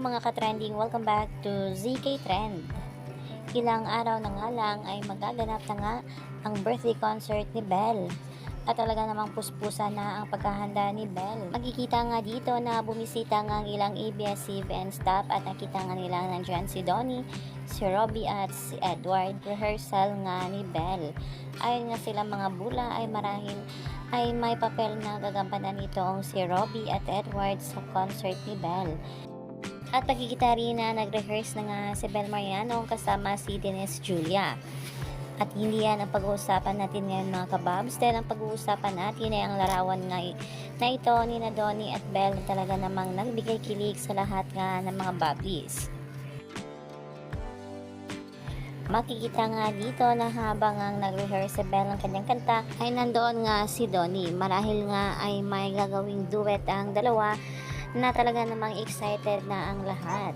mga ka-trending, welcome back to ZK Trend. Ilang araw na nga lang ay magaganap na nga ang birthday concert ni Belle. At talaga namang puspusa na ang paghahanda ni Belle. Magkikita nga dito na bumisita nga ang ilang ABS-CBN staff at nakita nga nila nandiyan si Donnie, si Robbie at si Edward. Rehearsal nga ni Belle. Ayon nga silang mga bula ay marahil ay may papel na gagampanan nitong si Robbie at Edward sa concert ni Belle. At pagkikita rin na nag-rehearse na nga si Belle Mariano kasama si Denise Julia. At hindi yan ang pag-uusapan natin ngayon mga kababs, dahil ang pag-uusapan natin ay ang larawan nga na ito ni na Donnie at Belle na talaga namang nagbigay kilig sa lahat nga ng mga bablis. Makikita nga dito na habang ang nag-rehearse si Belle ng kanyang kanta ay nandoon nga si Donnie. Marahil nga ay may gagawing duet ang dalawa na talaga namang excited na ang lahat.